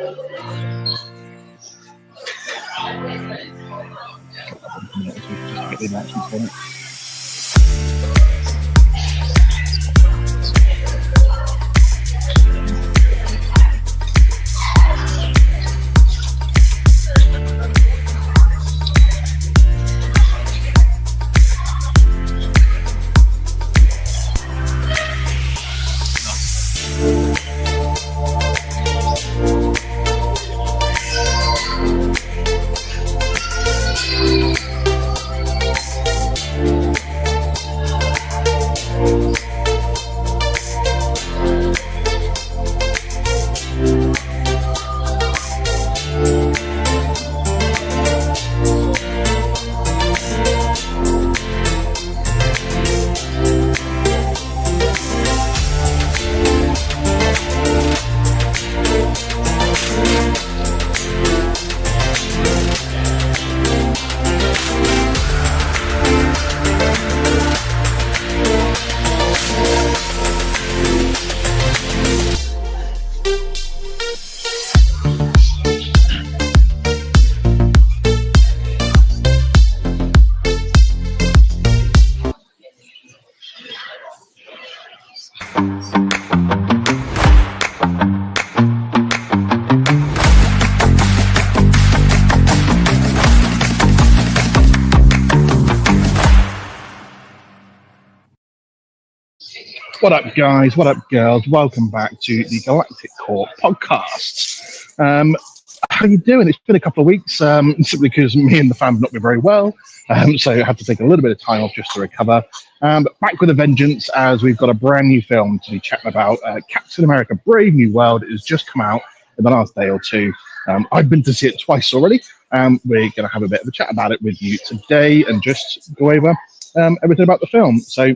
Just get the announcements on it. What up, guys? What up, girls? Welcome back to the Galactic Core podcast. How you doing? It's been a couple of weeks, simply because me and the fam have not been very well, so I had to take a little bit of time off just to recover. But back with a vengeance, as we've got a brand new film to be chatting about. Captain America: Brave New World. It has just come out in the last day or two. I've been to see it twice already. We're going to have a bit of a chat about it with you today and just go over everything about the film. So,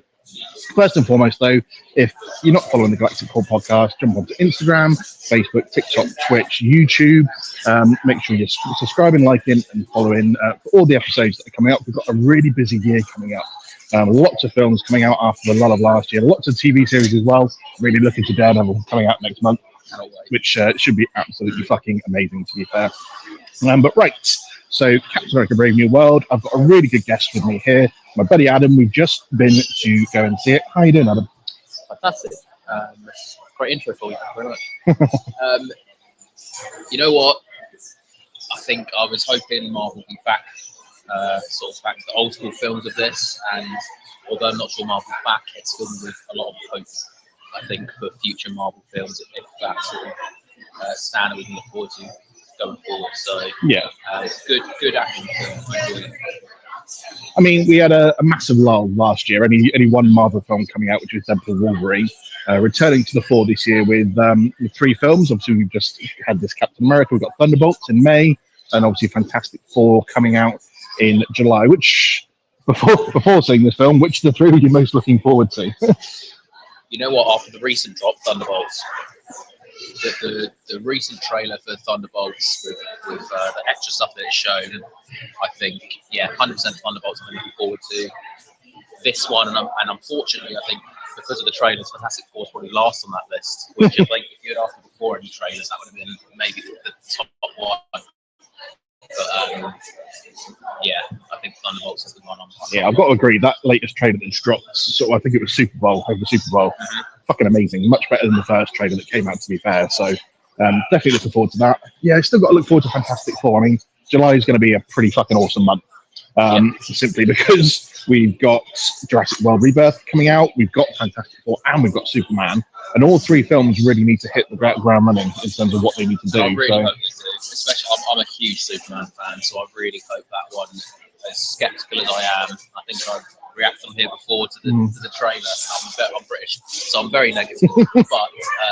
first and foremost, though, if you're not following the Galactic Core podcast, jump onto Instagram, Facebook, TikTok, Twitch, YouTube. Make sure you're subscribing, liking, and following for all the episodes that are coming up. We've got a really busy year coming up. Lots of films coming out after the lull of last year. Lots of TV series as well. Really looking to Daredevil coming out next month, which should be absolutely fucking amazing, to be fair. But right, so Captain America: Brave New World. I've got a really good guest with me here. My buddy Adam. We've just been to go and see it. How you doing, Adam? Fantastic. Great intro for you. Thank you very much. You know what? I think I was hoping Marvel would be back, sort of back to the old school films of this. And although I'm not sure Marvel's back, it's filled with a lot of hope, I think, for future Marvel films, if that's sort of standard we can look forward to going forward. So yeah, good action film. I enjoyed it. I mean, we had a massive lull last year. Only one Marvel film coming out, which was Deadpool Wolverine. Returning to the fore this year with 3 films. Obviously, we've just had this Captain America. We've got Thunderbolts in May, and obviously Fantastic Four coming out in July. Which, before seeing this film, which of the 3 are you most looking forward to? You know what? After the recent drop, Thunderbolts. The recent trailer for Thunderbolts with the extra stuff that it's shown, I think, 100% Thunderbolts I'm looking forward to. This one, and unfortunately, I think because of the trailers, Fantastic Four is probably last on that list. Which I think if you had asked me before any trailers, that would have been maybe the top one. But I think Thunderbolts is the one on. Yeah, I've got to agree. That latest trailer that's dropped, so I think it was Super Bowl over Super Bowl. Fucking amazing, much better than the first trailer that came out, to be fair. So definitely looking forward to that. Yeah, still got to look forward to Fantastic Four. I mean, July is going to be a pretty fucking awesome month, simply because we've got Jurassic World Rebirth coming out, we've got Fantastic Four, and we've got Superman, and all 3 films really need to hit the ground running in terms of what they need to do. I really hope they do. Especially, I'm a huge Superman fan, so I really hope that one. As skeptical as I am, I think I've reacted on here before to the trailer. I'm British, so I'm very negative. But I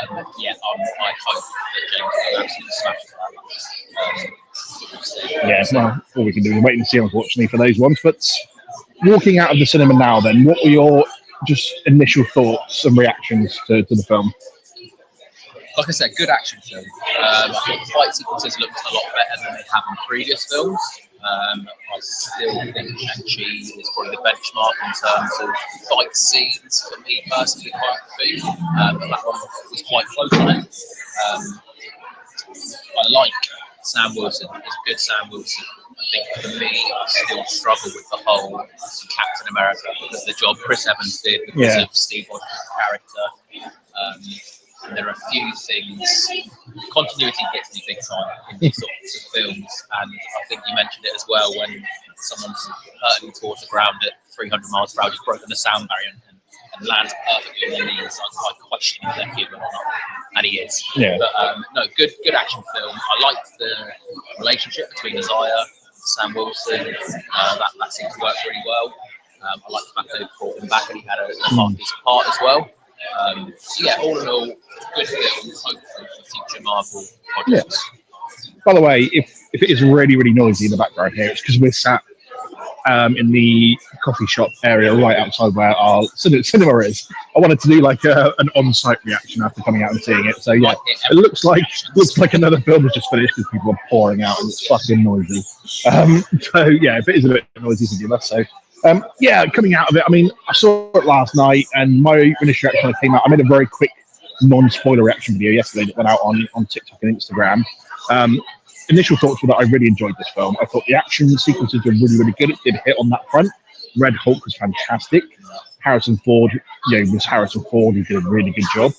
hope that James will absolutely smash that. Well, all we can do is wait and see, unfortunately, for those ones. But walking out of the cinema now, then, what were your just initial thoughts and reactions to the film? Like I said, good action film. I thought the fight sequences looked a lot better than they have in previous films. I still think Shang-Chi is probably the benchmark in terms of fight scenes for me personally. But that one was quite close on it. I like Sam Wilson. He's a good Sam Wilson. I think for me, I still struggle with the whole Captain America because of the job Chris Evans did because of Steve Rogers' character. And there are a few things. Continuity gets me big time in these sorts of films, and I think you mentioned it as well when someone's hurtling towards the ground at 300 miles per hour, just broken the sound barrier and lands perfectly on their knees. I question if they're human or not, and he is. Yeah. But no, good action film. I liked the relationship between Isaiah and Sam Wilson. That seemed to work really well. I like the fact that they brought him back and he had a half-decent part as well. So yeah, all in all, good film. Hopeful for future Marvel projects. Yeah. By the way, if it is really, really noisy in the background here, it's because we're sat in the coffee shop area right outside where our cinema is. I wanted to do like an on-site reaction after coming out and seeing it. So yeah, it looks like another film has just finished because people are pouring out and it's fucking noisy. So yeah, if it is a bit noisy, forgive us. So yeah, coming out of it, I mean, I saw it last night and my initial reaction when it came out, I made a very quick non-spoiler reaction video yesterday that went out on TikTok and Instagram. Initial thoughts were that I really enjoyed this film. I thought the action sequences were really, really good. It did hit on that front. Red Hulk was fantastic. Harrison Ford, was Harrison Ford. He did a really good job.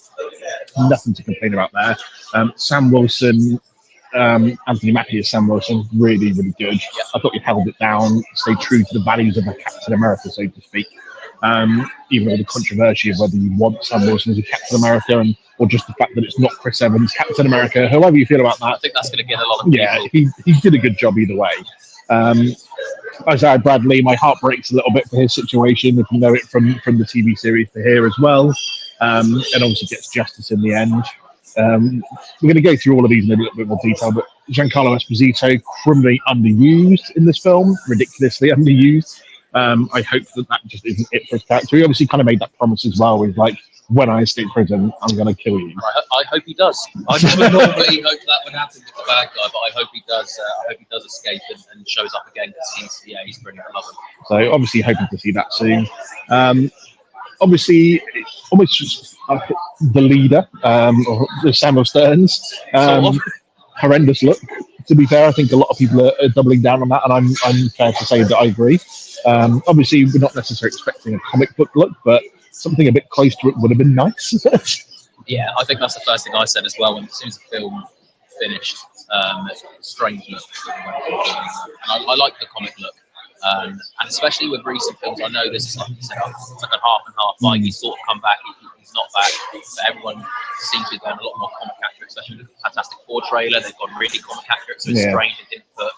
Nothing to complain about there. Sam Wilson, Anthony Mackie as Sam Wilson, really, really good. I thought he held it down, stayed true to the values of a Captain America, so to speak. Even with the controversy of whether you want Sam Wilson as a Captain America or just the fact that it's not Chris Evans, Captain America, however you feel about that. I think that's going to get a lot of people. Yeah, he did a good job either way. Isaiah Bradley, my heart breaks a little bit for his situation, if you know it from the TV series for here as well. And obviously gets justice in the end. We're going to go through all of these in a little bit more detail, but Giancarlo Esposito, criminally underused in this film, ridiculously underused. I hope that just isn't it for his character. He obviously kind of made that promise as well with like, when I escape prison, I'm going to kill you. I hope he does. I never normally hope that would happen with the bad guy, but I hope he does. I hope he does escape and shows up again because he's brilliant. I love him. So obviously hoping to see that soon. Obviously, almost the leader, Samuel Stearns. Horrendous look. To be fair, I think a lot of people are doubling down on that, and I'm fair to say that I agree. Obviously, we're not necessarily expecting a comic book look, but something a bit close to it would have been nice. Yeah, I think that's the first thing I said as well. As soon as the film finished, strange look. I like the comic look. And especially with recent films, I know this is like you said, it's like a half and half. Like he's sort of come back, he's not back. But everyone seems to be going a lot more comic accurate, especially with the Fantastic Four trailer. They've gone really comic accurate, so it's strange they didn't put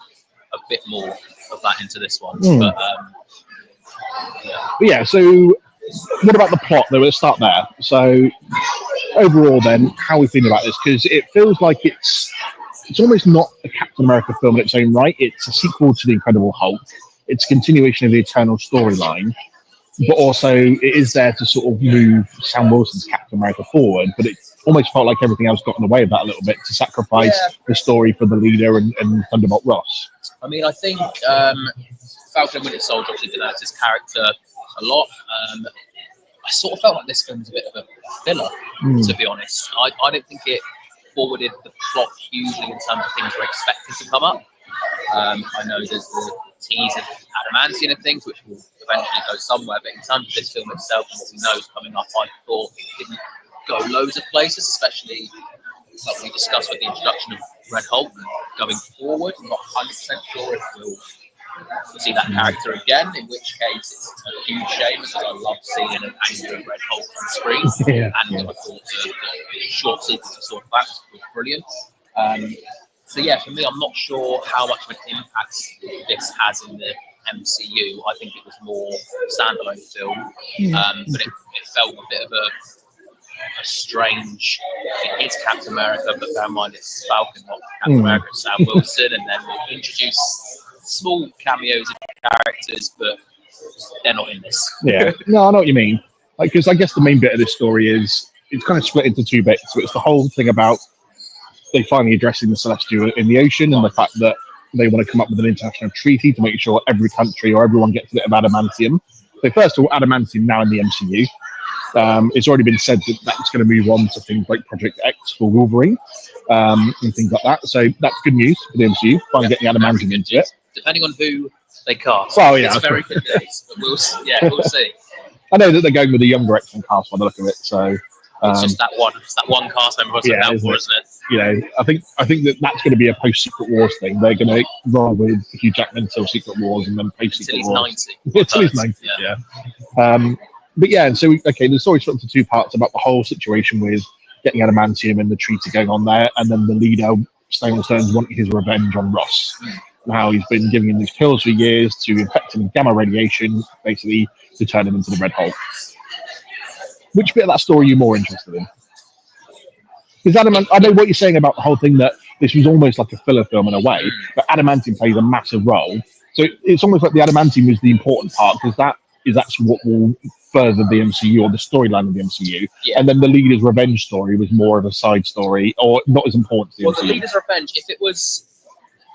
a bit more of that into this one. But yeah, so what about the plot though? We'll start there. So overall then, how are we feeling about this? Because it feels like it's almost not a Captain America film in its own right. It's a sequel to The Incredible Hulk. It's a continuation of the Eternal storyline, but also it is there to sort of move Sam Wilson's Captain America forward, but it almost felt like everything else got in the way of that a little bit to sacrifice the story for the leader and Thunderbolt Ross. I mean, I think Falcon and Winter Soldier obviously developed his character a lot. I sort of felt like this film was a bit of a filler, to be honest. I don't think it forwarded the plot hugely in terms of things we're expecting to come up. I know there's the tease of Adamantium and things, which will eventually go somewhere, but in terms of this film itself and what we know is coming up, I thought it didn't go loads of places, especially like we discussed with the introduction of Red Hulk going forward. I'm not 100% sure if we'll see that character again, in which case it's a huge shame because I love seeing an angry Red Hulk on screen. And I thought the short sequence of sort of that was brilliant. So yeah, for me, I'm not sure how much of an impact this has in the MCU. I think it was more standalone film, but it felt a bit of a strange. It is Captain America, but bear in mind it's Falcon, not Captain America, Sam Wilson, and then we'll introduce small cameos of characters, but they're not in this. Yeah, no, I know what you mean. Because I guess the main bit of this story is it's kind of split into two bits. So it's the whole thing about they finally addressing the Celestial in the ocean and the fact that they want to come up with an international treaty to make sure every country or everyone gets a bit of adamantium. So first of all, adamantium now in the MCU. It's already been said that that's going to move on to things like Project X for Wolverine and things like that. So that's good news for the MCU. Finally getting adamantium into it. Depending on who they cast. Well, yeah, it's very good news. But we'll see. I know that they're going with the younger X-Men cast by the look of it. So it's just that one cast member was out for, isn't it? You know, I think that's going to be a post Secret Wars thing. They're going to roll with Hugh Jackman until Secret Wars and then post Secret Wars. Until he's 90. Yeah. But yeah, so the story's split into two parts about the whole situation with getting adamantium and the treaty going on there, and then the leader, Stone's wanting his revenge on Ross. And how he's been giving him these pills for years to infect him with gamma radiation, basically to turn him into the Red Hulk. Which bit of that story are you more interested in? Because I know what you're saying about the whole thing, that this was almost like a filler film in a way, but adamantium plays a massive role. So it's almost like the adamantium is the important part, because that's what will further the MCU or the storyline of the MCU. Yeah. And then the leader's revenge story was more of a side story, or not as important to the MCU. The leader's revenge, if it was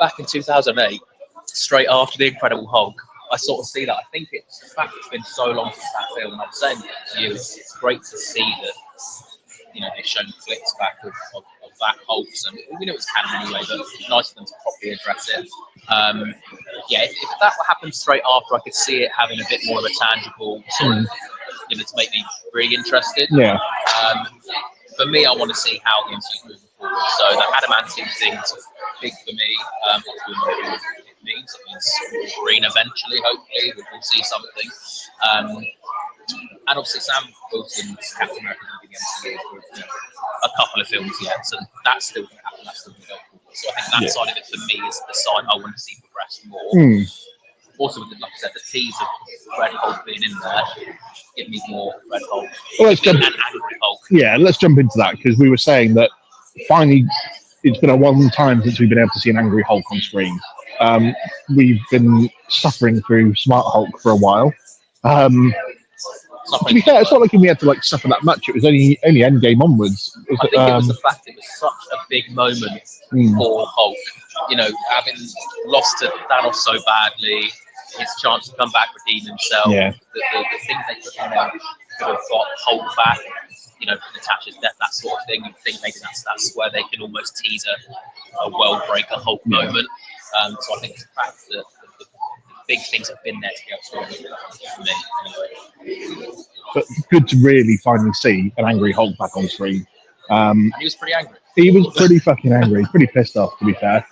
back in 2008, straight after The Incredible Hulk, I sort of see that. I think it's the fact it's been so long since that film, and I'm saying to you, it's great to see that, you know, they've shown clips back of that Hulk, and we know it's canon anyway, but it's nice for them to properly address it. If that happens straight after, I could see it having a bit more of a tangible sort of, you know, to make me really interested. Yeah. For me, I want to see how the MCU is moving forward. So the adamantium thing's big for me. It means Wolverine eventually, hopefully, we'll see something. And obviously Sam Wilson's Captain America in the MCU for a couple of films yet, so that's still going to happen. That's still going to go forward. So I think that side of it for me is the side I want to see progress more. Also, with like I said, the tease of Red Hulk being in there, give me more Red Hulk. Well, let's jump. And Angry Hulk. Yeah, let's jump into that, because we were saying that finally it's been a long time since we've been able to see an Angry Hulk on screen. We've been suffering through Smart Hulk for a while. To be fair, it's not like we had to suffer that much. It was only Endgame onwards. I think it was the fact it was such a big moment for Hulk. You know, having lost to Thanos so badly, his chance to come back, redeem himself. Yeah. The things they could have got Hulk back. You know, Natasha's death, that sort of thing. You think maybe that's where they can almost tease a world breaker Hulk moment. So I think the fact that the big things have been there to get for me anyway. But good to really finally see an angry Hulk back on screen. And he was pretty angry. He was pretty fucking angry, pretty pissed off, to be fair.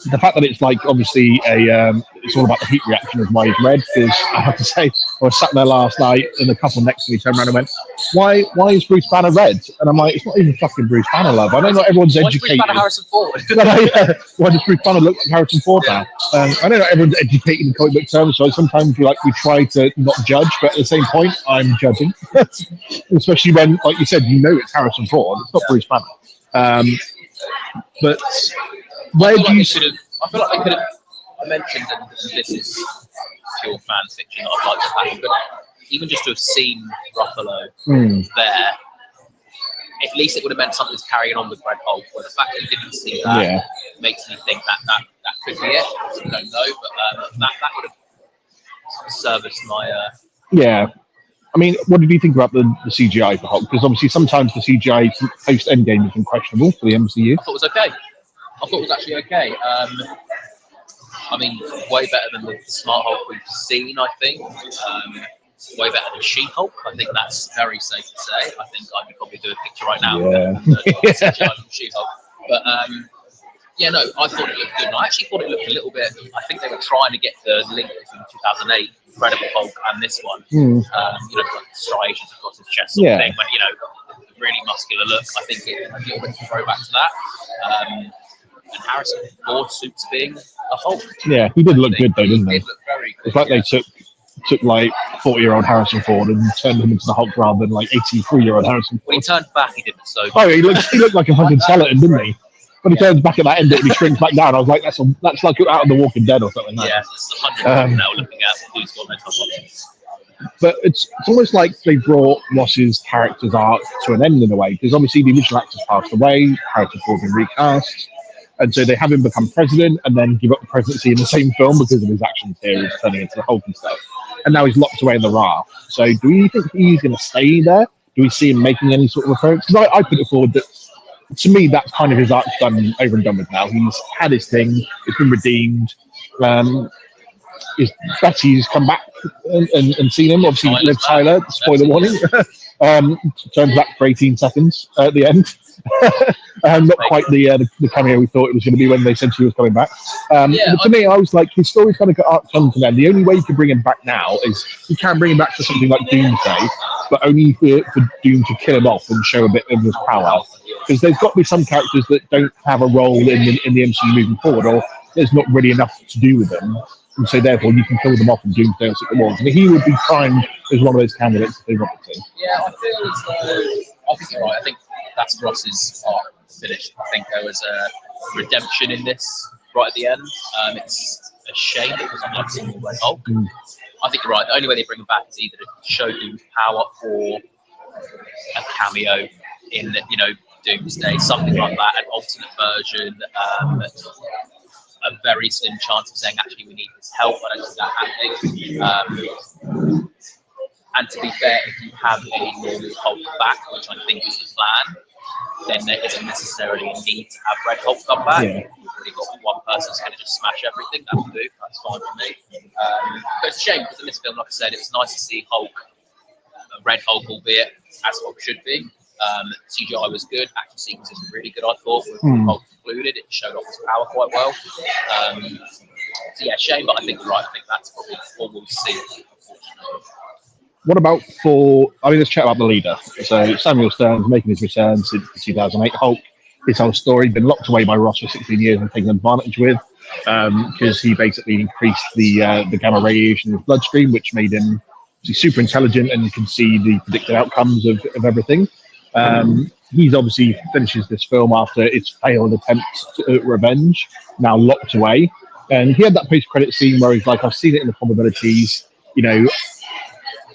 The fact that it's obviously it's all about the heat reaction of why he's red, because I have to say, I was sat there last night and the couple next to me turned around and went, why is Bruce Banner red? And I'm like, it's not even fucking Bruce Banner, love. I know not everyone's educated. Why does Bruce Banner Harrison Ford? Why does Bruce Banner look like Harrison Ford now? I know not everyone's educated in comic book terms, so sometimes we try to not judge, but at the same point, I'm judging. Especially when, like you said, it's Harrison Ford, it's not Bruce Banner. But where do you... I feel like they could have mentioned, and this is pure fan fiction that I'd like to happen, but even just to have seen Ruffalo there, at least it would have meant something's carrying on with Red Hulk. But the fact that you didn't see that makes me think that could be it. I don't know, but that would have serviced my... Yeah. I mean, what did you think about the CGI for Hulk? Because obviously sometimes the CGI post-Endgame has been questionable for the MCU. I thought it was okay. I thought it was actually okay. I mean, way better than the Smart Hulk we've seen, I think. Way better than She-Hulk. I think that's very safe to say. I think I could probably do a picture right now of She-Hulk. But, no, I thought it looked good. And I actually thought it looked a little bit... I think they were trying to get the link between 2008 Incredible Hulk and this one. Striations across his chest sort of thing. But, the really muscular look, I think a little bit of a throwback to that. And Harrison Ford suits being a Hulk. Yeah, he did look good though, didn't he? He looked very good. It's like they took 40-year-old Harrison Ford and turned him into the Hulk rather than 83-year-old Harrison Ford. When he turned back, he didn't. So. Oh, he looked like a fucking skeleton, didn't he? When he turns back at that end, he shrinks back down. I was like, that's like out of The Walking Dead or something. Yeah, it's 100 now looking at who's got no top options. But it's almost like they brought Ross's character's arc to an end in a way, because obviously the original actors passed away, Harrison Ford been recast, and so they have him become president and then give up the presidency in the same film because of his actions here, turning into the Hulk and stuff. and now he's locked away in the raft. So do you think he's going to stay there? Do we see him making any sort of appearance? Because I put it forward that, to me, that's kind of his arc done, over and done with now. He's had his thing. It's been redeemed. Betty's come back and seen him. Obviously, Liv Tyler, spoiler warning, turns back for 18 seconds at the end. Not quite the cameo we thought it was going to be when they said she was coming back. But to me, I was like, his story's kind of got arc come to them. The only way you can bring him back now is you can bring him back for something like Doomsday, but only for Doom to kill him off and show a bit of his power. Because there's got to be some characters that don't have a role in the MCU moving forward, or there's not really enough to do with them. And so therefore you can kill them off in Doomsday or Secret Wars. I mean, he would be primed as one of those candidates if they wanted to. Yeah, I feel as though, I think you're right. I think that's Ross's arc finished. I think there was a redemption in this right at the end. It's a shame it was not single Red Hulk. I think you're right. The only way they bring him back is either to show Doom's power or a cameo in, Doomsday, something like that, an alternate version, a very slim chance of saying, actually, we need his help. I don't see that happening. And to be fair, if you have a normal Hulk back, which I think is the plan, then there isn't necessarily a need to have Red Hulk come back. Yeah. You've already got one person who's going to just smash everything. That will do. That's fine for me. But it's a shame because in this film, like I said, it was nice to see Hulk, Red Hulk, albeit as Hulk should be. CGI was good. Action sequences were really good, I thought, with Hulk included. It showed off his power quite well. So yeah, shame, but I think you're right. I think that's probably all we'll see, unfortunately. What about let's chat about the leader. So Samuel Stern's making his return since 2008. Hulk, his whole story, been locked away by Ross for 16 years and taken advantage with, because he basically increased the gamma radiation in his bloodstream, which made him super intelligent and can see the predicted outcomes of everything. He's obviously finishes this film after its failed attempt at revenge, now locked away. And he had that post-credit scene where he's like, I've seen it in the probabilities,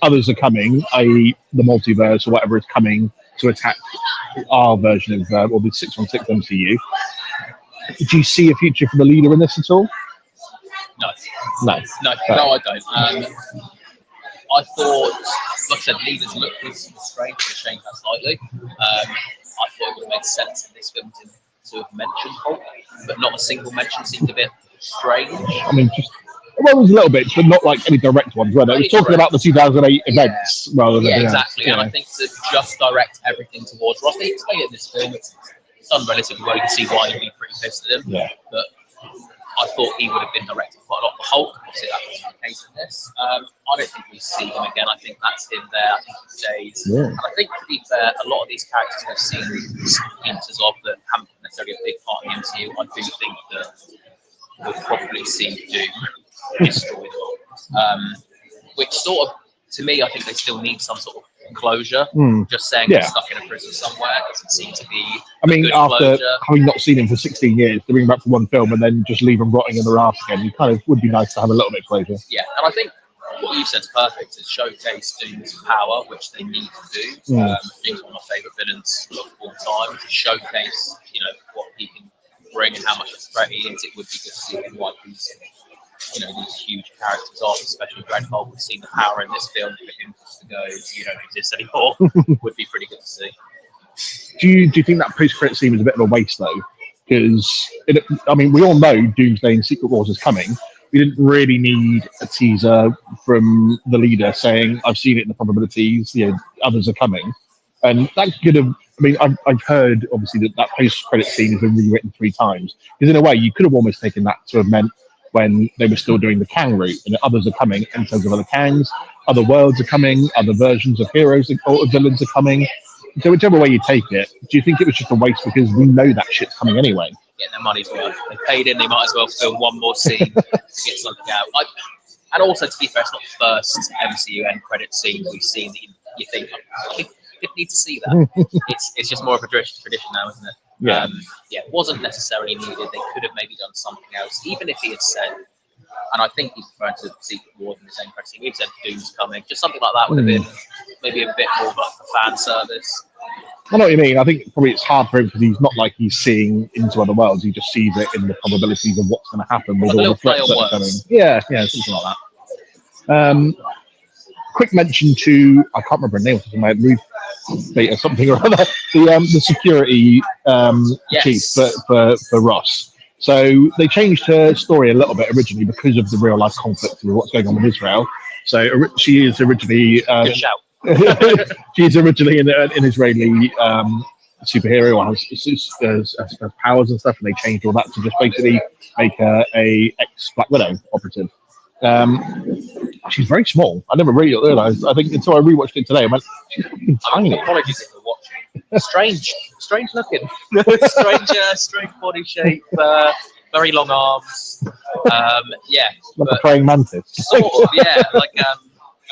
others are coming, i.e. the multiverse or whatever is coming to attack our version of, or the 616 MCU. Do you see a future for the leader in this at all? No. No, I don't. I thought, like I said, leaders look this strange, to change that slightly. I thought it would have made sense in this film to have mentioned Hulk, but not a single mention seemed a bit strange. I mean, it was a little bit, but not like any direct ones, were they? It was talking about the 2008 events rather than... Yeah, exactly. And I think to just direct everything towards Ross, they explain it in this film, it's done relatively well. You can see why he'd be pretty pissed at him. Yeah. But I thought he would have been directed quite a lot. Hulk, obviously that wasn't the case in this. I don't think we see him again. I think that's him there. I think he stays. Yeah. And I think, to be fair, a lot of these characters we've seen glimpses of that haven't necessarily a big part in the MCU. I do think that we'll probably see Doom destroy them. Which sort of, to me, I think they still need some sort of closure. Just saying he's stuck in a prison somewhere doesn't seem to be. I mean, after closure. Having not seen him for 16 years, to bring him back for one film and then just leave him rotting in the raft again, it kind of would be nice to have a little bit of closure. Yeah, and I think what you said is perfect. Is showcase Doom's power, which they need to do. Doom's one of my favourite villains of all time. To showcase, what he can bring and how much of a threat he is. It would be good to see him like these huge characters off, especially Red Hulk. We've seen the power in this film for him just to go, you don't exist anymore. Would be pretty good to see. Do you think that post-credit scene was a bit of a waste though? Because we all know Doomsday and Secret Wars is coming. We didn't really need a teaser from the leader saying, "I've seen it in the probabilities. Others are coming," and that could have. I've heard obviously that post-credit scene has been rewritten 3 times. Because in a way, you could have almost taken that to have meant when they were still doing the Kang route, and others are coming in terms of other Kangs, other worlds are coming, other versions of heroes or villains are coming. So whichever way you take it, do you think it was just a waste because we know that shit's coming anyway? Getting their money's worth. They paid in, they might as well film one more scene to get something out. And also, to be fair, it's not the first MCU end credit scene we've seen that you think, I didn't need to see that. It's just more of a tradition now, isn't it? Yeah. It wasn't necessarily needed. They could have maybe done something else, even if he had said, and I think he's referring to Secret Wars in the same press scene, he said Doom's coming. Just something like that would have been maybe a bit more of a fan service. I know what you mean. I think probably it's hard for him because he's not like he's seeing into other worlds. He just sees it in the probabilities of what's going to happen with all the threats that are coming. Yeah, something like that. Quick mention to, I can't remember her name, Ruth or something or other, the security chief for Ross. So they changed her story a little bit originally because of the real life conflict with what's going on with Israel. So she is originally Good shout. she is originally an Israeli superhero, has powers and stuff, and they changed all that to just basically make her a ex Black Widow operative. She's very small. I never really realised. I think until I rewatched it today, I went, she's fucking tiny. Apologies if you're watching. Strange looking. Strange body shape. Very long arms. Like a praying mantis. Sort of, yeah, like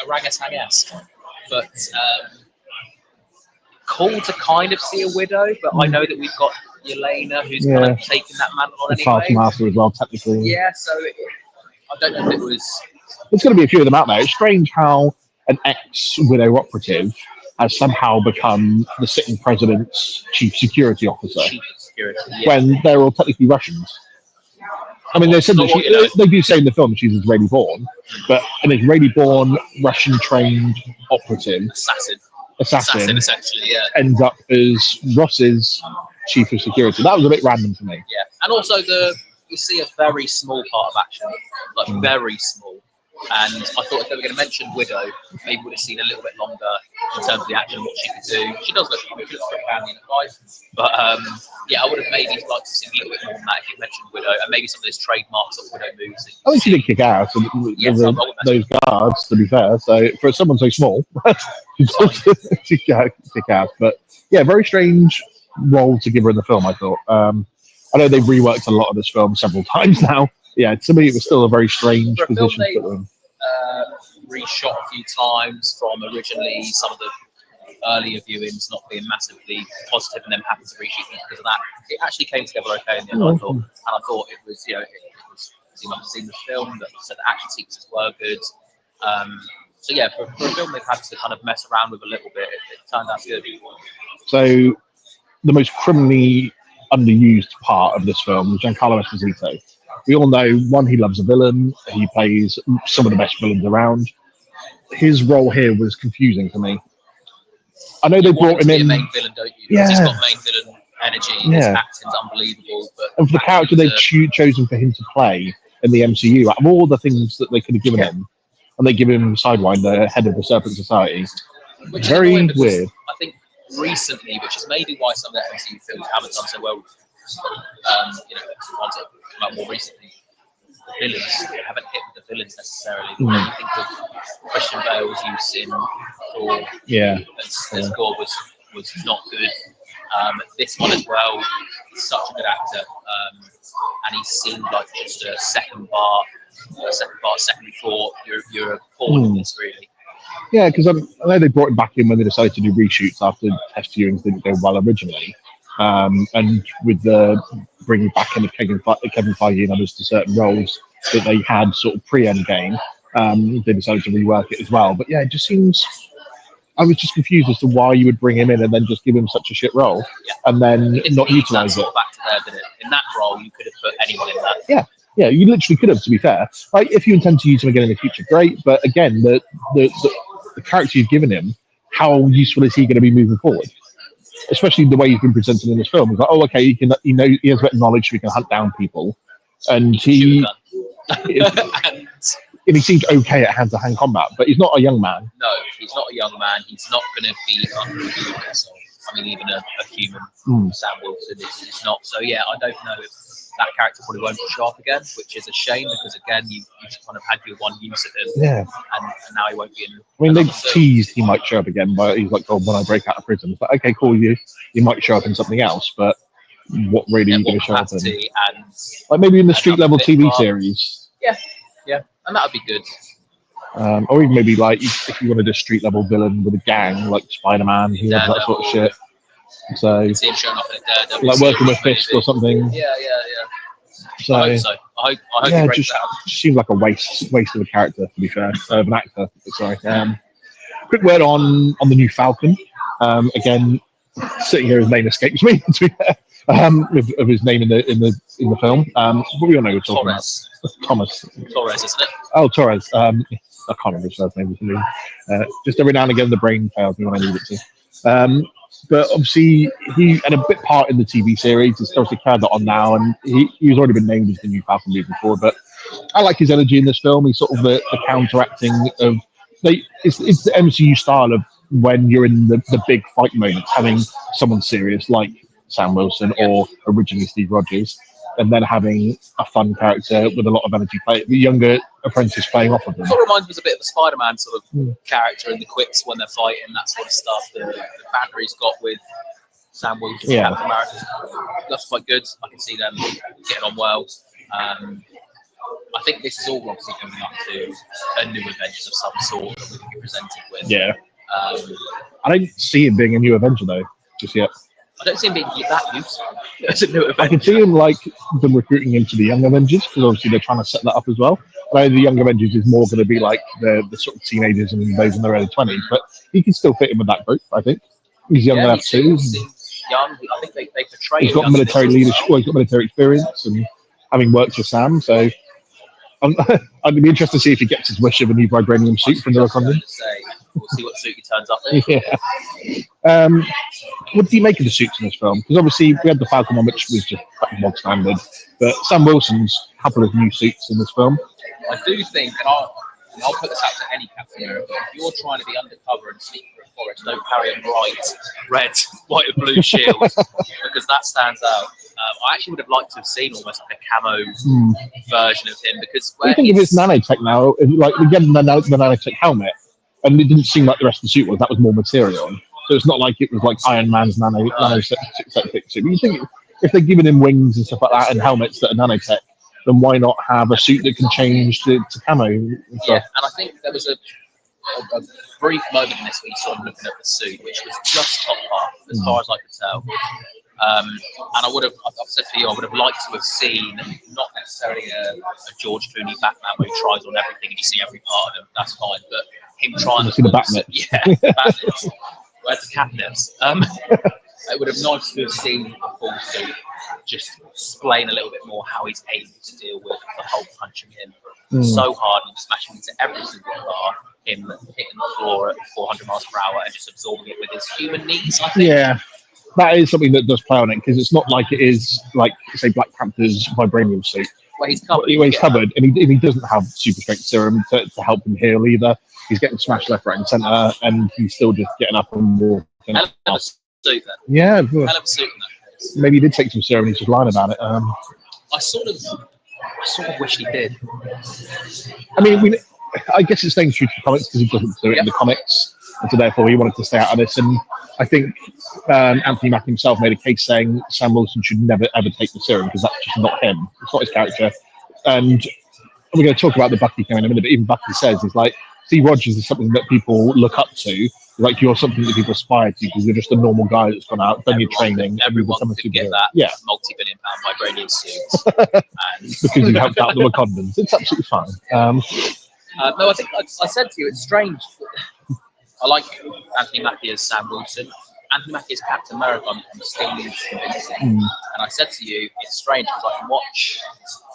orangutan-esque. But cool to kind of see a widow. But I know that we've got Yelena, who's kind of taken that mantle on anyway. Taskmaster as well, technically. Yeah, so I don't know if it was. There's going to be a few of them out there. It's strange how an ex-widow operative has somehow become the sitting president's chief security officer when they're all technically Russians. I mean, they said that they do say in the film she's Israeli-born, but an Israeli-born, Russian-trained operative, assassin essentially, ends up as Ross's chief of security. That was a bit random for me. Yeah, and also you see a very small part of action, like very small. And I thought if they were going to mention Widow, maybe we would have seen a little bit longer in terms of the action, what she could do. She does look pretty handy in a fight, but I would have maybe liked to see a little bit more than that if you mentioned Widow, and maybe some of those trademarks of Widow moves. I think she did kick ass those guards, to be fair. So for someone so small, she kick ass. But yeah, very strange role to give her in the film, I thought. I know they've reworked a lot of this film several times now. Yeah, to me, it was still a very strange position to put in. Reshot a few times from originally some of the earlier viewings not being massively positive, and then having to reshoot them because of that. It actually came together okay in the end, I thought it was, it was, you might have seen the film, that said the action sequences were good. So yeah, for a film they've had to kind of mess around with a little bit, it turned out good. So the most criminally underused part of this film was Giancarlo Esposito. We all know, one, he loves a villain. He plays some of the best villains around. His role here was confusing for me. I know they brought him in. A main villain, don't you? Yeah. He's got main villain energy. His acting's unbelievable. But of the character they've chosen for him to play in the MCU, out of all the things that they could have given him, and they give him Sidewinder, head of the Serpent Society. Which very weird. I think recently, which is maybe why some of the MCU films haven't done so well. The ones that come out more recently, the villains haven't hit the villains necessarily. I think of Christian Bale's use in Thor as Gore was not good. This one as well, he's such a good actor, and he seemed like just a second thought. You're a pawn in this, really. Yeah, because I know they brought him back in when they decided to do reshoots after test viewings didn't go well originally. And with the bringing back in Kevin Feige and others to certain roles that they had sort of pre-Endgame, they decided to rework it as well. But yeah, it just seems... I was just confused as to why you would bring him in and then just give him such a shit role and then not utilise it. Back to there, did it? In that role, you could have put anyone in that. Yeah, you literally could have, to be fair. Like, if you intend to use him again in the future, great. But again, the character you've given him, how useful is he going to be moving forward? Especially the way he's been presented in this film. It's like, oh, okay, he has better knowledge, so he can hunt down people, and he seems okay at hand-to-hand combat. But he's not a young man. No, he's not a young man. He's not going to be unbelievable. I mean, even a human Sam Wilson is not. So yeah, I don't know if that character probably won't show up again, which is a shame because again, you just kind of had your one use of him, and now he won't be in. I mean, they teased he might show up again, but he's like, "Oh, when I break out of prison." It's like, okay, cool, you might show up in something else, but what really are you going to show up in? And like maybe in the street level TV series. Yeah, and that would be good. Or even maybe like if you wanted a street level villain with a gang like Spider-Man, he has that sort of shit. So, see him showing up in a Daredevil like working with Fisk or something. Yeah. So, I hope it just seems like a waste of a character, to be fair, of an actor. Sorry. Quick word on the new Falcon. Again, sitting here, his name escapes me. To be fair, of his name in the film. What we all know we're talking about. Thomas. Torres, isn't it? Oh, Torres. I can't remember his first name. Just every now and again, the brain fails me when I need it to. But obviously, he had a bit part in the TV series. He's obviously carried that on now, and he's already been named as the new Falcon moving forward. But I like his energy in this film. He's sort of the counteracting of it's the MCU style of when you're in the big fight moments, having someone serious like Sam Wilson or originally Steve Rogers, and then having a fun character with a lot of energy, the younger apprentice playing off of them. Sort of reminds me a bit of the Spider-Man sort of character in the quips when they're fighting, that sort of stuff. The banter he's got with Sam Wilson, Captain America, that's quite good. I can see them getting on well. I think this is all obviously coming up to a new Avengers of some sort that we can be presented with. Yeah. I don't see him being a new Avenger though, just yet. I don't see him being that useful as a new Avenger. I can see him like them recruiting into the Young Avengers because obviously they're trying to set that up as well. I know the Young Avengers is more going to be like the sort of teenagers and those in their early 20s, but he can still fit in with that group. I think he's young enough too. Young. I think they portray. He's got military leadership. Well, he's got military experience and having worked with Sam, so. I'd be interested to see if he gets his wish of a new vibranium suit from the Wakandans. We'll see what suit he turns up in. Yeah. What do you make of the suits in this film? Because obviously we had the Falcon one, which was just bog standard, but Sam Wilson's couple of new suits in this film. I do think, and I'll put this out to any Captain America, if you're trying to be undercover and sneak through a forest, don't carry a bright red, white and blue shield, because that stands out. I actually would have liked to have seen almost like a camo version of him, because what do you think of his nanotech now? Like we get the nanotech helmet, and it didn't seem like the rest of the suit was. That was more material, so it's not like it was like Iron Man's nanotech suit. But you think if they're giving him wings and stuff like that and helmets that are nanotech, then why not have a suit that can change to camo and stuff? Yeah, and I think there was a brief moment in this where you saw him looking at the suit, which was just top half, as far as I could tell. And I've said to you, I would have liked to have seen not necessarily a George Clooney Batman where he tries on everything and you see every part of him, that's fine, but him trying to see the Batnips. Yeah, the Batnips. Where's the catnips? It would have nice to have seen the full suit, just explain a little bit more how he's able to deal with the Hulk punching him so hard and smashing into every single car, him hitting the floor at 400 miles per hour and just absorbing it with his human knees, I think. Yeah. That is something that does play on it because it's not like it is like say Black Panther's vibranium suit. Where he's covered, and he doesn't have super strength serum to help him heal either. He's getting smashed left, right, and centre, and he's still just getting up and walking. Hell of a suit, then. Yeah, hell of a suit in that case. Maybe he did take some serum. And he's just lying about it. I sort of wish he did. I mean, I guess it's staying true to the comics because he doesn't do it in the comics, and so therefore he wanted to stay out of this. And I think Anthony Mackie himself made a case saying Sam Wilson should never ever take the serum because that's just not him. It's not his character. And we're going to talk about the Bucky thing in a minute, but even Bucky says he's like, Steve Rogers is something that people look up to. Like you're something that people aspire to because you're just a normal guy that's gone out, done your training. Everyone could get that multi-billion-pound vibranium suit. Because you helped out the Wakandans. It's absolutely fine. No, I think I said to you, it's strange. I like Anthony Mackie as Sam Wilson. Anthony Mackie as Captain America, I'm still need to convince him. And I said to you, it's strange because I can watch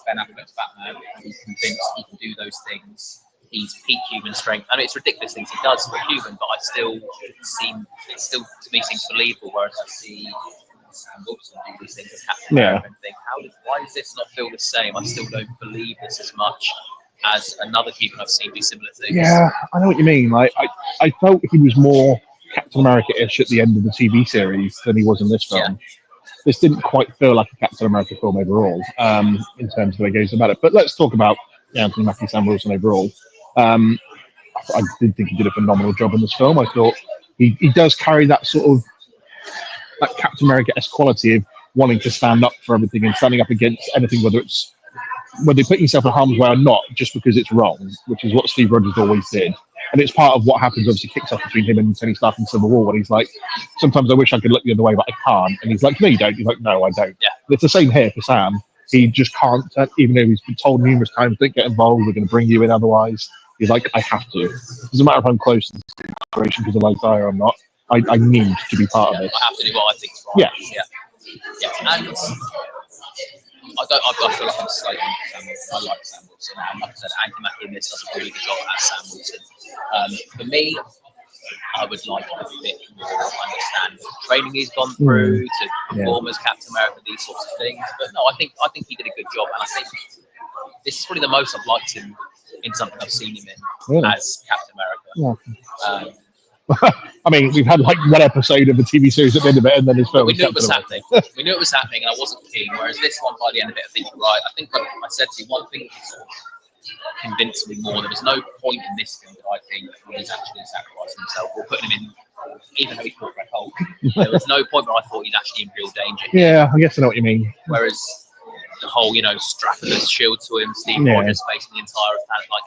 Ben Affleck's Batman and he's convinced he can do those things. He's peak human strength. I mean, it's ridiculous things he does for a human, but it still to me seems believable. Whereas I see Sam Wilson do these things as Captain America and think, why does this not feel the same? I still don't believe this as much as another human I've seen do similar things. Yeah, I know what you mean. Like, I felt he was more Captain America-ish at the end of the TV series than he was in this film. Yeah. This didn't quite feel like a Captain America film overall, in terms of the way he goes about it. But let's talk about Anthony Mackie, Sam Wilson overall. I did think he did a phenomenal job in this film. I thought he does carry that sort of that Captain America-esque quality of wanting to stand up for everything and standing up against anything, whether they put yourself in harm's way or not, just because it's wrong, which is what Steve Rogers always did. And it's part of what happens, obviously, kicks off between him and Tony Stark in Civil War, when he's like, sometimes I wish I could look the other way, but I can't. And he's like, no, you don't. He's like, no, I don't. Yeah. It's the same here for Sam. He just can't, even though he's been told numerous times, don't get involved, we're going to bring you in otherwise. He's like, I have to. It doesn't matter if I'm close to the situation because of like dire or not. I need to be part of it. I have to do what I think is right. Yeah. And I feel like I'm slating Sam. I like Sam. Wilson. And like I said, Andy Mackie in this does a really good job as Sam Wilson. For me, I would like a bit more understanding the training he's gone through to perform as Captain America, these sorts of things. But no, I think he did a good job, and I think this is probably the most I've liked him in something I've seen him in as Captain America. Yeah. I mean, we've had like one episode of the TV series at the end of it, and then his film. We knew it was happening. We knew it was happening, and I wasn't keen. Whereas this one, by the end of it, I think you're right. I think like I said to you, one thing that sort of convinced me more. There was no point in this film that I think he's actually sacrificing himself or putting him in, even though he fought Red Hulk. There was no point where I thought he's actually in real danger. Yeah, I guess I know what you mean. Whereas the whole, strapping the shield to him, Steve Rogers facing the entire planet, like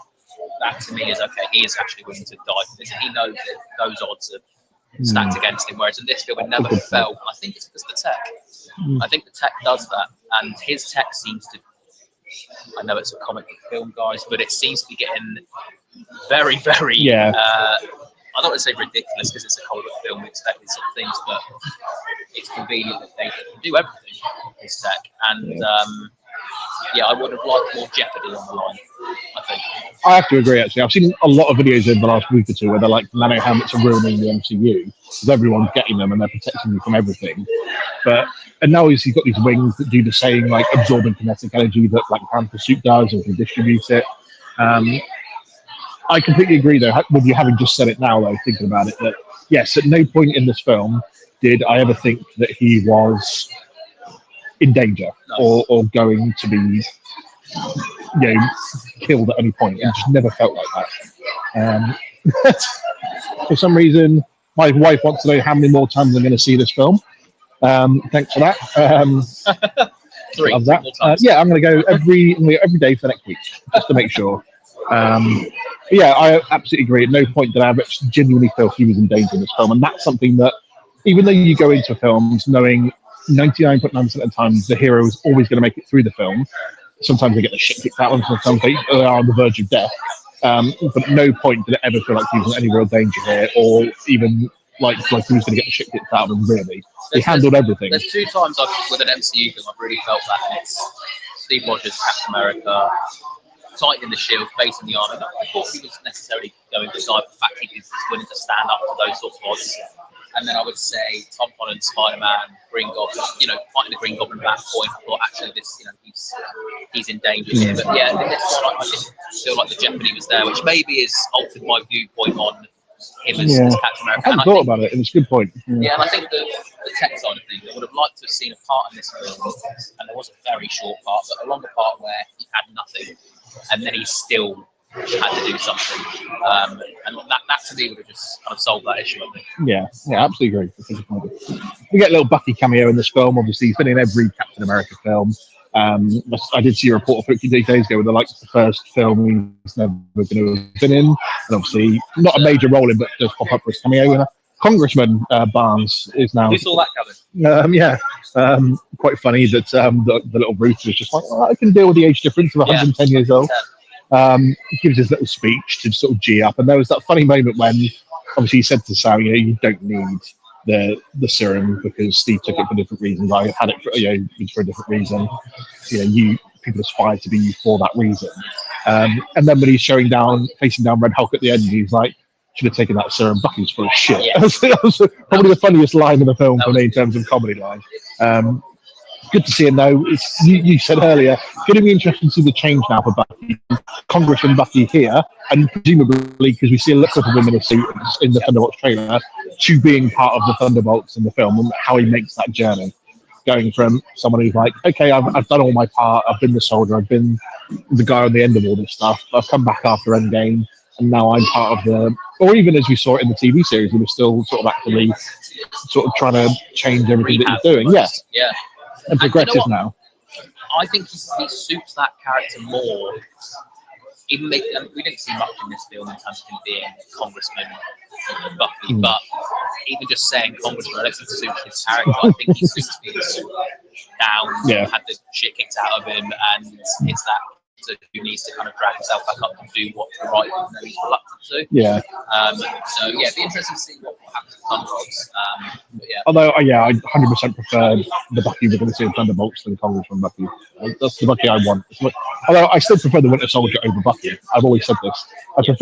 that to me is okay. He is actually willing to die for this, and he knows that those odds are stacked against him. Whereas in this film, it never felt. And I think it's because of the tech. I think the tech does that, and his tech seems to. I know it's a comic book film, guys, but it seems to be getting very, very. I don't want to say ridiculous because it's a comic book film. We expect these sort of things, but it's convenient that they can do everything with his tech. And I would have liked more jeopardy on the line. I think. I have to agree. Actually, I've seen a lot of videos in the last week or two where they're like nano helmets are ruining the MCU because everyone's getting them and they're protecting you from everything. And now he's got these wings that do the same, like absorbing kinetic energy that Black Panther suit does and can distribute it. I completely agree, though, with you having just said it now, though, thinking about it, that yes, at no point in this film did I ever think that he was in danger or going to be, killed at any point. It just never felt like that. For some reason, my wife wants to know how many more times I'm going to see this film. Thanks for that. Three more times. I'm going to go every day for the next week just to make sure. I absolutely agree. At no point did I ever genuinely feel he was in danger in this film, and that's something that, even though you go into films knowing 99.9% of the time the hero is always going to make it through the film, sometimes they get the shit kicked out of them, sometimes they are on the verge of death. But at no point did it ever feel like he was in any real danger here, or even like he was going to get the shit kicked out of him. Really, he handled everything. There's two times with an MCU film I've really felt that, and it's Steve Rogers, Captain America, tightening the shield, facing the army. I thought he was necessarily going to die, the fact he was willing to stand up to those sorts of odds. And then I would say Tom Holland, Spider-Man, Green Goblin, fighting the Green Goblin at that point, I thought actually this, he's in danger here. But yeah, in this one, I didn't feel like the jeopardy was there, which maybe has altered my viewpoint on him as Captain America. I hadn't thought about it, and it's a good point. Yeah, and I think the tech side of things, I would have liked to have seen a part in this film, and there was a very short part, but a longer part where he had nothing, and then he still had to do something. And that to me would have just kind of solved that issue, I think. Yeah, absolutely agree. We get a little Bucky cameo in this film. Obviously, he's been in every Captain America film. I did see a report a few days ago where like the first film he's never going to have been in, and obviously not a major role in, but does pop up for his cameo. Congressman Barnes is now. You saw that coming. Quite funny that the little Ruth was just like, I can deal with the age difference of 110 years old. Gives his little speech to sort of G up, and there was that funny moment when obviously he said to Sam, you don't need the serum because Steve took it for different reasons. I had it for a different reason. People aspire to be you for that reason. And then when he's facing down Red Hulk at the end, he's like, should have taken that serum. Bucky's full of shit. Yeah. That was probably the funniest line in the film for me in terms of comedy line. Good to see him though. You said earlier, it's going to be interesting to see the change now for Bucky, Congressman Bucky here, and presumably because we see a little clip of him in a suit in the Thunderbolts trailer, to being part of the Thunderbolts in the film, and how he makes that journey, going from someone who's like, okay, I've done all my part, I've been the soldier, I've been the guy on the end of all this stuff, I've come back after Endgame, and now I'm part of the, or even as we saw it in the TV series, he was still sort of actively sort of trying to change everything that he's doing. Yeah. And progressive now. I think he suits that character more. Even we didn't see much in this film in terms of him being Congressman Bucky, but even just saying Congressman, I don't think suits his character. I think he suits being down, had the shit kicked out of him, and it's that who needs to kind of drag himself back up and do what's right, even though he's reluctant to. Yeah. So yeah, it'd be interesting to see what happens with Thunderbolts. But yeah. Although, yeah, I 100% prefer the Bucky we're going to see in Thunderbolts than Congressman Bucky. That's the Bucky I want. Although I still prefer the Winter Soldier over Bucky. I've always said this. As a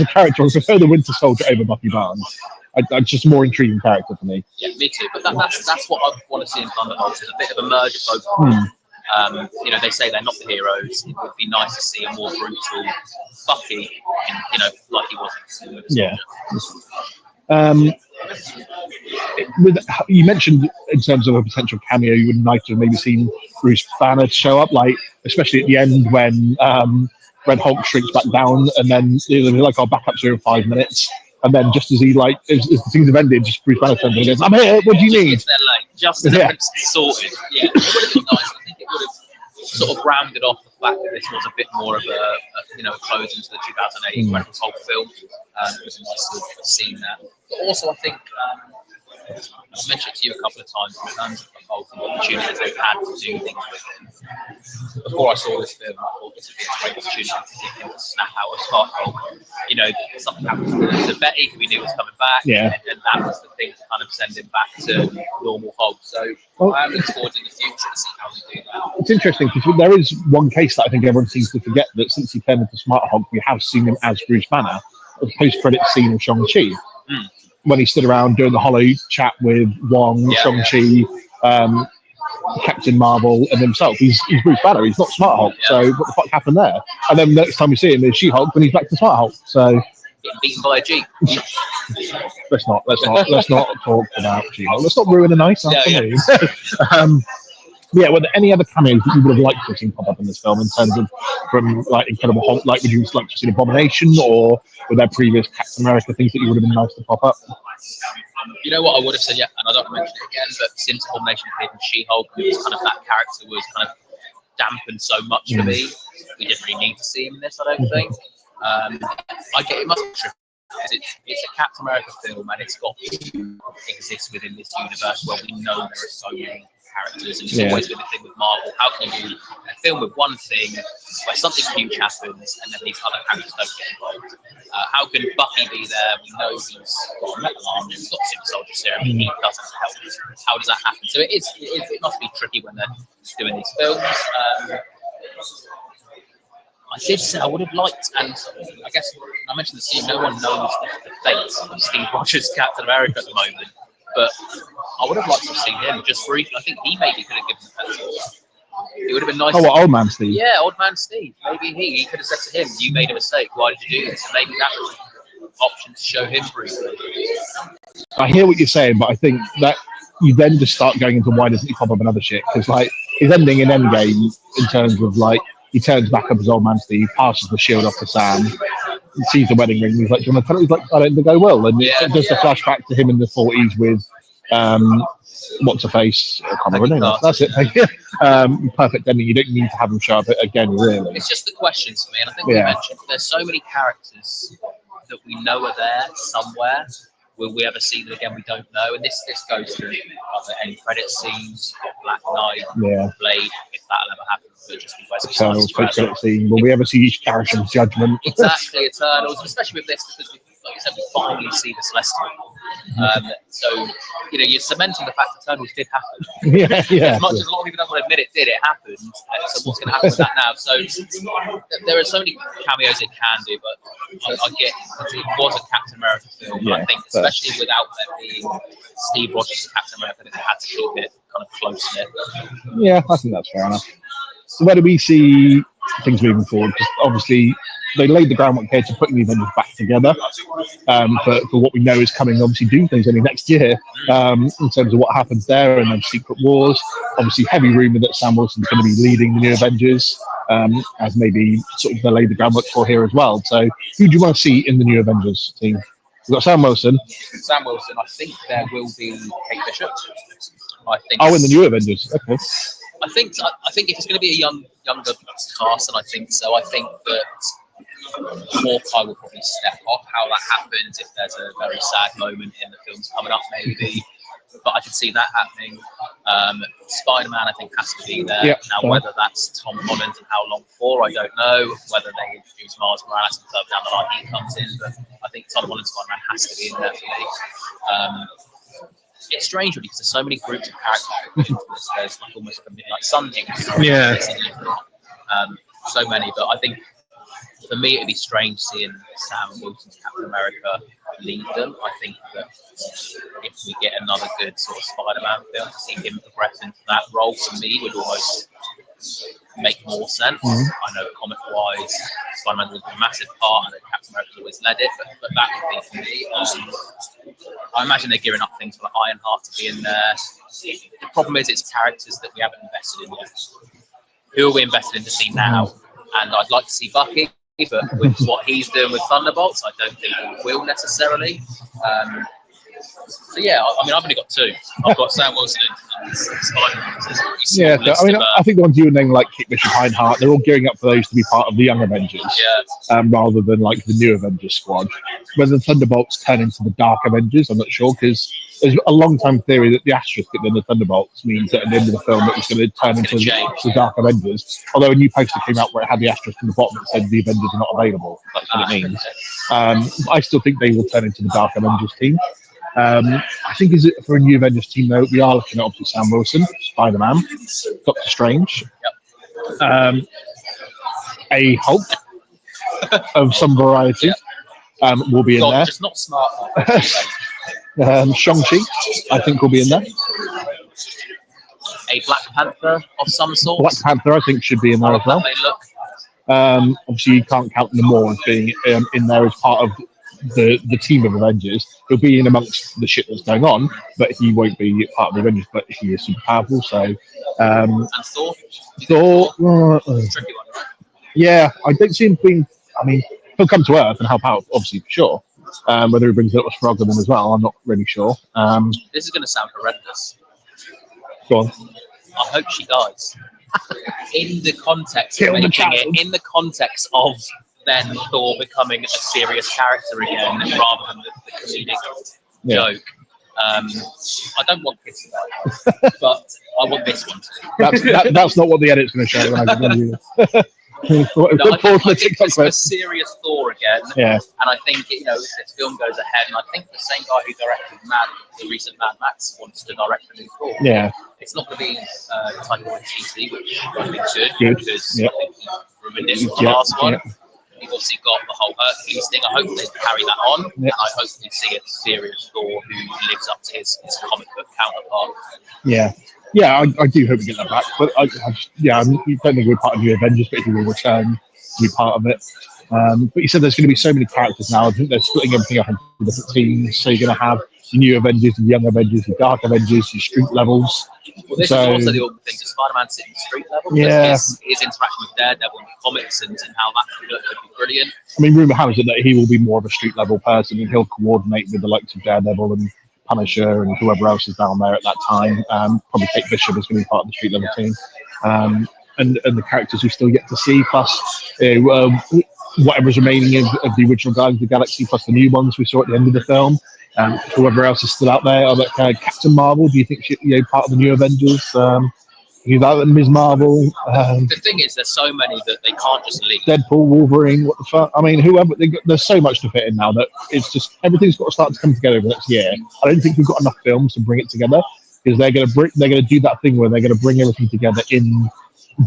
character, I prefer the Winter Soldier over Bucky Barnes. It's just a more intriguing character for me. Yeah, me too. But that's what I want to see in Thunderbolts, is a bit of a merge of both. You know, they say they're not the heroes. It would be nice to see a more brutal Bucky, you know, like he was in Winter Soldier. Yeah. You mentioned in terms of a potential cameo, you would like to have maybe seen Bruce Banner show up, like especially at the end when Red Hulk shrinks back down, and then they're like, "I'll back up to you in 5 minutes." And then just as he as the things have ended, just Bruce Banner turns and goes, "I'm here. What do you need?" Just as it's sorted. Yeah, it would have been nice. I think it would have sort of rounded off the fact that this was a bit more of a close into the 2008 Red Hulk film. It was nice to have seen that. But also, I think I've mentioned it to you a couple of times in terms of the Hulk and the opportunities they've had to do things with him. Before I saw this film, I thought this would be a great opportunity to get him to snap out a Scott Hulk. You know, something happened to Betty, who we knew was coming back, and that was the thing to kind of send him back to normal Hulk. So I am looking forward in the future to see how they do that. It's interesting because there is one case that I think everyone seems to forget, that since he turned into Smart Hulk, we have seen him as Bruce Banner, a post-credit scene of Shang-Chi. When he stood around doing the hollow chat with Wong, Shang-Chi, Captain Marvel, and himself. He's Bruce Banner. He's not Smart Hulk. So what the fuck happened there? And then the next time we see him is She-Hulk, and he's back to Smart Hulk. So getting beaten by a Jeep. let's not talk about She-Hulk. Let's not ruin a nice afternoon. Yeah, were there any other cameos that you would have liked to have seen pop up in this film in terms of from like Incredible Hulk? Like, would you like to see Abomination, or were there previous Captain America things that you would have been nice to pop up? You know what I would have said, and I don't mention it again, but since Abomination appeared in She-Hulk, it was kind of that character was kind of dampened so much for me. We didn't really need to see him in this, I don't think. I get it must be true. It's a Captain America film, and it's got to exist within this universe where we know there are so many characters, and it's always been the thing with Marvel. How can you do a film with one thing where something huge happens and then these other characters don't get involved? How can Bucky be there? We know he's got a metal arm, he's got super soldier serum, and he doesn't help. How does that happen? So it must be tricky when they're doing these films. I did say I would have liked, and I guess I mentioned the scene, no one knows the fate of Steve Rogers' Captain America at the moment. But I would have liked to have seen him just briefly. I think he maybe could have given the pencil. It would have been nice. Oh, what, Old Man Steve? Yeah, Old Man Steve. Maybe he could have said to him, "You made a mistake. Why did you do this?" And maybe that was an option to show him briefly. I hear what you're saying, but I think that you then just start going into why doesn't he pop up another shit? Because like his ending in Endgame, in terms of like he turns back up as Old Man Steve, passes the shield off to Sam. He sees the wedding ring. He's like, "Do you want to tell it?" He's like, "I don't think I will." And it's just a flashback to him in the 40s with what's her face? I can't remember her name. That's it. Thank you. Perfect ending. You don't need to have him show up again, really. It's just the questions for me, and I think we mentioned there's so many characters that we know are there somewhere. Will we ever see them again? We don't know. And this goes to other end credit scenes. You've got Black Knight, Blade, if that'll ever happen. It'll just be Wesley Eternals, post-credit scene. Will we ever see each character's judgment? Exactly, Eternals, especially with this, because like you said, we finally see the Celestial. So, you're cementing the fact that Eternals did happen. As much as a lot of people don't want to admit it did, it happened. So what's going to happen with that now? So there are so many cameos it can do, but I get it was a Captain America film. I think, especially without there being Steve Rogers as Captain America, they had to keep it kind of close-knit. Yeah, I think that's fair enough. So where do we see things moving forward? Because obviously they laid the groundwork here to putting the Avengers back together for what we know is coming. Obviously, Doomsday's only next year in terms of what happens there, and then Secret Wars. Obviously, heavy rumour that Sam Wilson's going to be leading the new Avengers, as maybe sort of they laid the groundwork for here as well. So who do you want to see in the new Avengers team? We've got Sam Wilson. Sam Wilson. I think there will be Kate Bishop. I think. Oh, in the new Avengers. Okay. I think if it's going to be a younger cast, and I think so. I think that Hawkeye will probably step off. How that happens, if there's a very sad moment in the films coming up, maybe. but I can see that happening. Spider-Man, I think, has to be there. Yep, Now, fine. whether that's Tom Holland and how long for, I don't know. Whether they introduce Miles Morales and further down the line he comes in, but I think Tom Holland's Spider-Man has to be in there for me. It's strange really because there's so many groups of characters. There's like almost like a Midnight Sun thing. Yeah. So many, but I think for me it'd be strange seeing Sam Wilson's Captain America lead them. I think that if we get another good sort of Spider-Man film, to see him progress into that role for me would almost make more sense. I know comic-wise, Spider-Man was a massive part, and Captain America's always led it, but that would be for me. I imagine they're gearing up things for like Ironheart to be in there. The problem is, it's characters that we haven't invested in yet. Who are we invested in to see now? And I'd like to see Bucky, but with what he's doing with Thunderbolts, I don't think we will necessarily. So yeah, I mean, I've only got two. I've got Sam Wilson and Spider-Man. Yeah, so, I mean, I think the ones you were naming, like Kate Bishop, Ironheart, they're all gearing up for those to be part of the Young Avengers, rather than like the new Avengers squad. Whether the Thunderbolts turn into the Dark Avengers, I'm not sure, because there's a long-time theory that the asterisk at the end of the Thunderbolts means that at the end of the film it was going to turn into the Dark Avengers. Although a new poster came out where it had the asterisk in the bottom that said the Avengers are not available. That's what it means. I still think they will turn into the Dark Avengers team. I think is it for a new Avengers team though, we are looking at obviously Sam Wilson, Spider-Man, Doctor Strange, a Hulk of some variety will be in there. Just not smart. Shang-Chi, I think, will be in there. A Black Panther of some sort. Black Panther, I think, should be in there as well. Obviously, you can't count Namor as being in there as part of the team of Avengers. He'll be in amongst the shit that's going on, but he won't be part of the Avengers. But he is super powerful. So, and Thor. Thor. Tricky one, right? Yeah, I don't see him being. I mean, he'll come to Earth and help out, obviously, for sure. Whether he brings a little frog with him as well, I'm not really sure. This is going to sound horrendous. Go on. I hope she dies. In the context of making it, in the context of then Thor becoming a serious character again rather than the comedic joke. I don't want kids to die, but I want this one to. That's not what the edit's going to show. When I I think it's a serious Thor again, and I think if this film goes ahead, and I think the same guy who directed the recent Mad Max wants to direct the new Thor. Yeah, it's not going to be Taika Waititi, which I think should, because I think he ruined it for the last one. You've obviously got the whole Hercules thing. I hope they carry that on, and I hope we see a serious Thor who lives up to his comic book counterpart. Yeah, I do hope we get that back. But I don't think we're part of the Avengers, but he will return to be part of it. But you said there's going to be so many characters now. I think they're splitting everything up into different teams. So you're going to have the new Avengers, the young Avengers, the Dark Avengers, the street levels. Well, this is also the old thing. Does Spider-Man sit in the street level? Yeah. His interaction with Daredevil in the comics and how that could be brilliant. I mean, rumour has it that he will be more of a street level person and he'll coordinate with the likes of Daredevil and Punisher and whoever else is down there at that time. Probably Kate Bishop is going to be part of the street level team. And the characters we still yet to see, plus whatever's remaining of the original Guardians of the Galaxy, plus the new ones we saw at the end of the film. Whoever else is still out there, Captain Marvel. Do you think she's part of the new Avengers? He's out Ms. Marvel. The thing is, there's so many that they can't just leave. Deadpool, Wolverine. What the fuck? I mean, whoever. There's so much to fit in now that it's just everything's got to start to come together over the next year. I don't think we've got enough films to bring it together because they're going to do that thing where they're going to bring everything together in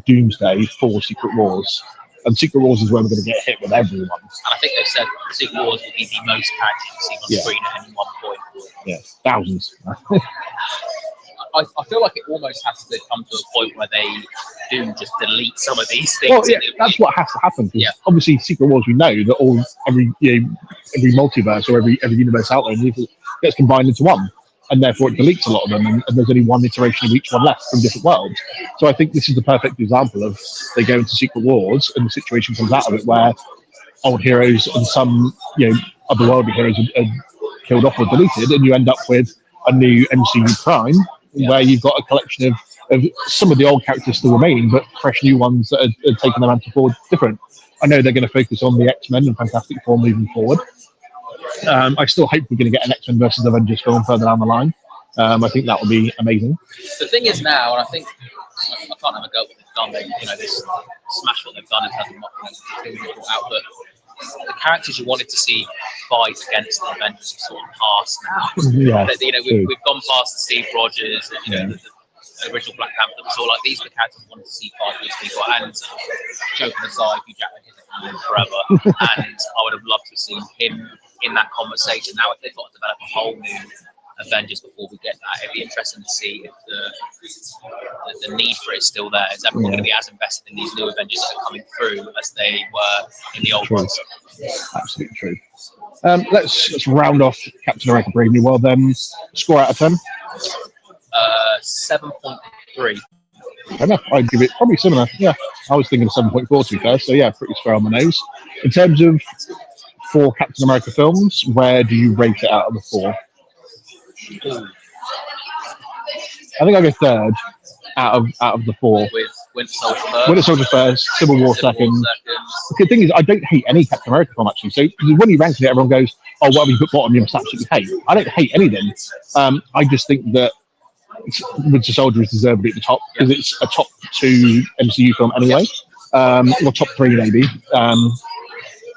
Doomsday for Secret Wars. And Secret Wars is where we're going to get hit with everyone. And I think they've said Secret Wars will be the most characters you've seen on screen at any one point. Yeah, thousands. I feel like it almost has to come to a point where they do just delete some of these things. Well, yeah, that's what has to happen. Yeah. Obviously, Secret Wars, we know that every multiverse or every universe out there gets combined into one. And therefore it deletes a lot of them, and there's only one iteration of each one left from different worlds. So I think this is the perfect example of they go into Secret Wars, and the situation comes out of it where old heroes and some otherworldly heroes are killed off or deleted, and you end up with a new MCU Prime where you've got a collection of some of the old characters still remaining, but fresh new ones that are taking their mantle forward different. I know they're going to focus on the X-Men and Fantastic Four moving forward. I still hope we're going to get an X-Men versus Avengers film further down the line. I think that would be amazing. The thing is now, and I think I can't have a go at what they've done. This smash what they've done in terms of marketing out, but the characters you wanted to see fight against the Avengers have sort of passed now. Yeah, we've gone past the Steve Rogers, the original Black Panther. So like these are the characters we wanted to see fight these people. And joking aside, Hugh Jackman isn't forever, and I would have loved to have seen him in that conversation. Now, if they've got to develop a whole new Avengers before we get that, it'd be interesting to see if the need for it is still there. Is everyone going to be as invested in these new Avengers that are coming through as they were in the old ones? Absolutely true. Let's round off Captain America Brave New World then. Score out of 10? 7.3. I'd give it probably similar. Yeah, I was thinking of 7.4 to be fair. So yeah, pretty square on the nose. In terms of 4 Captain America films, where do you rate it out of the 4? I think I'll go third out of the 4. With Winter Soldier first. Winter Soldier first, Civil War second. The thing is, I don't hate any Captain America film actually. So when you rank it, everyone goes, "Oh, what have you put bottom? You must absolutely hate." I don't hate any of them. I just think that Winter Soldier is deservedly at the top because it's a top 2 MCU film anyway, or top 3 maybe.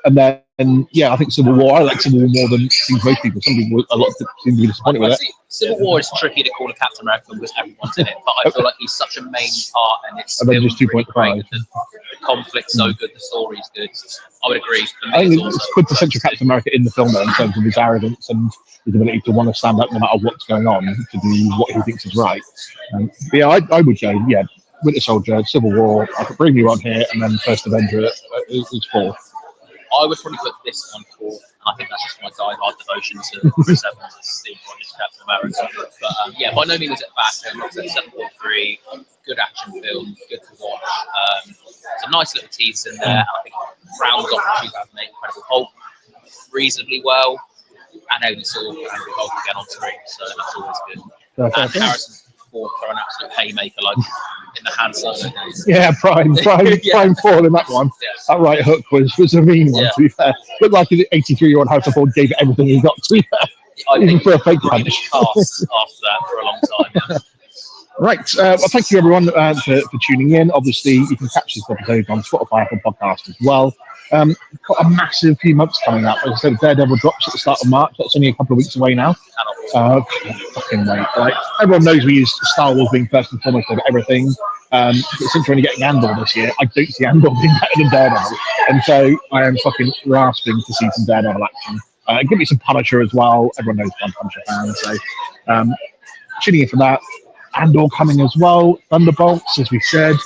And then, I think Civil War. I like Civil War more than seems most people. Some people, a lot seem to be disappointed with it. Civil War is tricky to call a Captain America film because everyone's in it, but I feel like he's such a main part, and it's Avengers still really 2.5. great. The conflict's so good, the story's good. I would agree. I think it's quintessential Captain America in the film though, in terms of his arrogance and his ability to want to stand up no matter what's going on to do what he thinks is right. I would go, Winter Soldier, Civil War. I could bring you on here, and then First Avenger is 4. I would probably put this one 4. I think that's just my die-hard devotion to Chris Evans and Steve Rogers, Captain America. But by no means is it bad. Like I said, 7.3, good action film, good to watch. Some nice little teasers in there. And I think it rounds off the 2008 Incredible Hulk reasonably well. And only saw Incredible Hulk again on screen, so that's always good. And Harrison Ford for an absolute haymaker, like in the hand solo days. Yeah, prime Ford in that one. Yes. That right hook was a mean one, to be fair. Looked like an 83-year-old Harrison Ford gave it everything he got, to be fair. Even for a fake punch. Cast after that for a long time. Yeah. Right. Well, thank you, everyone, for tuning in. Obviously, you can catch this episode on Spotify, Apple Podcast as well. Got a massive few months coming up. As I said, Daredevil drops at the start of March. That's only a couple of weeks away now. Fucking wait. Like, everyone knows we use Star Wars being first and foremost over everything. But since we're only getting Andor this year, I don't see Andor being better than Daredevil. And so I am fucking grasping to see some Daredevil action. Give me some Punisher as well. Everyone knows I'm a Punisher fan. So tuning in for that. Andor coming as well. Thunderbolts, as we said.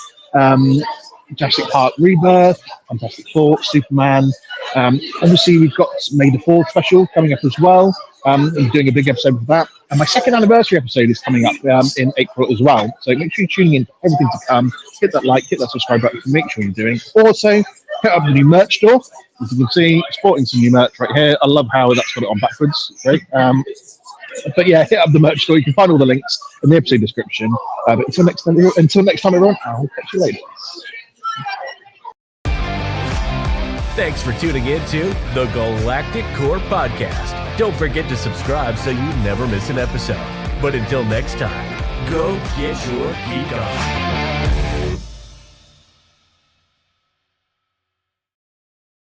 Jurassic Park Rebirth, Fantastic Four, Superman. Obviously, we've got May the 4th special coming up as well. I'm doing a big episode for that. And my second anniversary episode is coming up in April as well. So make sure you're tuning in for everything to come. Hit that like, hit that subscribe button to make sure you're doing. Also, hit up the new merch store. As you can see, sporting some new merch right here. I love how that's got it on backwards. Great. But yeah, hit up the merch store. You can find all the links in the episode description. But until next time, everyone, I'll catch you later. Thanks for tuning in to the Galactic Core Podcast. Don't forget to subscribe so you never miss an episode. But until next time, go get your geek on.